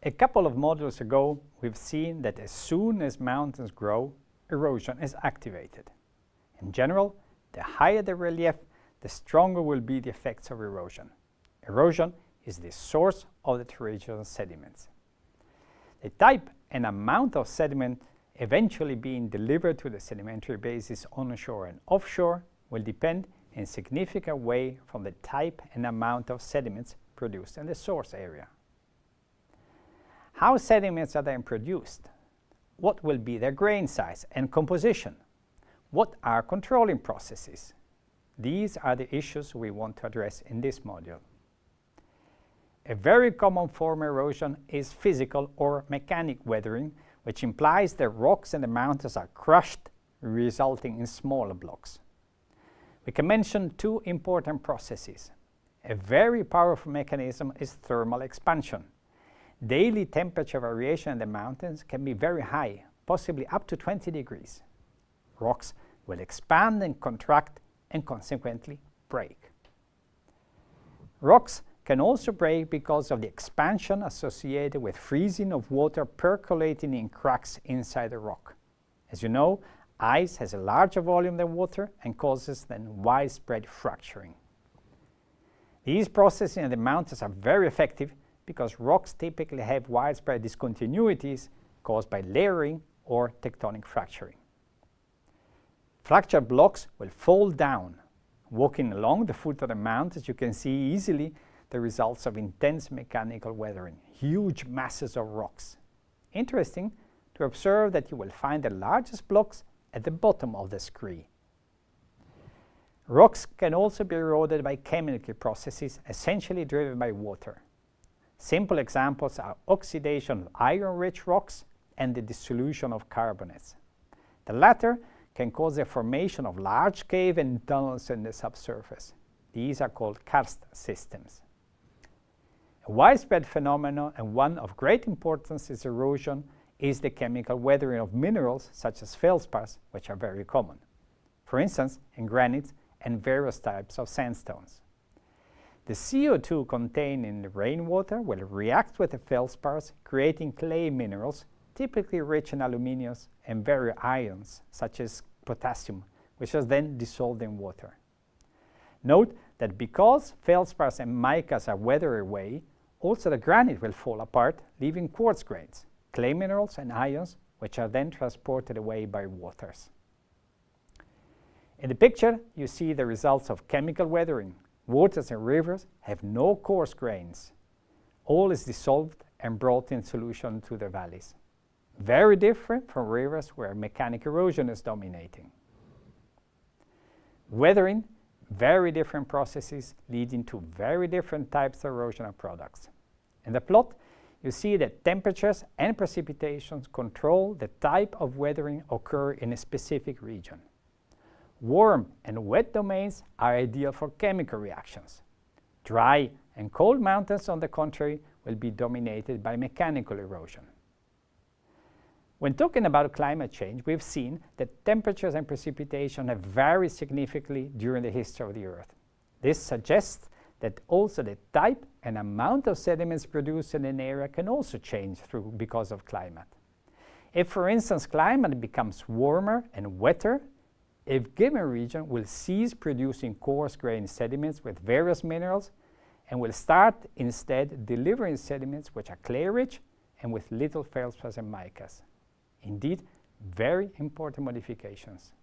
A couple of modules ago, we've seen that as soon as mountains grow, erosion is activated. In general, the higher the relief, the stronger will be the effects of erosion. Erosion is the source of the terrestrial sediments. The type and amount of sediment eventually being delivered to the sedimentary bases onshore and offshore will depend in a significant way from the type and amount of sediments produced in the source area. How sediments are then produced? What will be their grain size and composition? What are controlling processes? These are the issues we want to address in this module. A very common form of erosion is physical or mechanic weathering, which implies that rocks in the mountains are crushed, resulting in smaller blocks. We can mention two important processes. A very powerful mechanism is thermal expansion. Daily temperature variation in the mountains can be very high, possibly up to 20 degrees. Rocks will expand and contract and consequently break. Rocks can also break because of the expansion associated with freezing of water percolating in cracks inside the rock. As you know, ice has a larger volume than water and causes then widespread fracturing. These processes in the mountains are very effective because rocks typically have widespread discontinuities caused by layering or tectonic fracturing. Fractured blocks will fall down. Walking along the foot of the mountains, you can see easily the results of intense mechanical weathering, huge masses of rocks. Interesting to observe that you will find the largest blocks at the bottom of the scree. Rocks can also be eroded by chemical processes essentially driven by water. Simple examples are oxidation of iron-rich rocks and the dissolution of carbonates. The latter can cause the formation of large caves and tunnels in the subsurface. These are called karst systems. A widespread phenomenon and one of great importance is erosion is the chemical weathering of minerals such as feldspars, which are very common. For instance, in granites and various types of sandstones. The CO2 contained in the rainwater will react with the feldspars, creating clay minerals, typically rich in aluminium and various ions, such as potassium, which is then dissolved in water. Note that because feldspars and micas are weathered away, also the granite will fall apart, leaving quartz grains, clay minerals and ions, which are then transported away by waters. In the picture, you see the results of chemical weathering. Waters and rivers have no coarse grains. All is dissolved and brought in solution to the valleys. Very different from rivers where mechanic erosion is dominating. Weathering, very different processes leading to very different types of erosional products. In the plot, you see that temperatures and precipitations control the type of weathering occur in a specific region. Warm and wet domains are ideal for chemical reactions. Dry and cold mountains, on the contrary, will be dominated by mechanical erosion. When talking about climate change, we've seen that temperatures and precipitation have varied significantly during the history of the Earth. This suggests that also the type and amount of sediments produced in an area can also change because of climate. If, for instance, climate becomes warmer and wetter, a given region will cease producing coarse-grained sediments with various minerals and will start instead delivering sediments which are clay-rich and with little feldspars and micas. Indeed, very important modifications.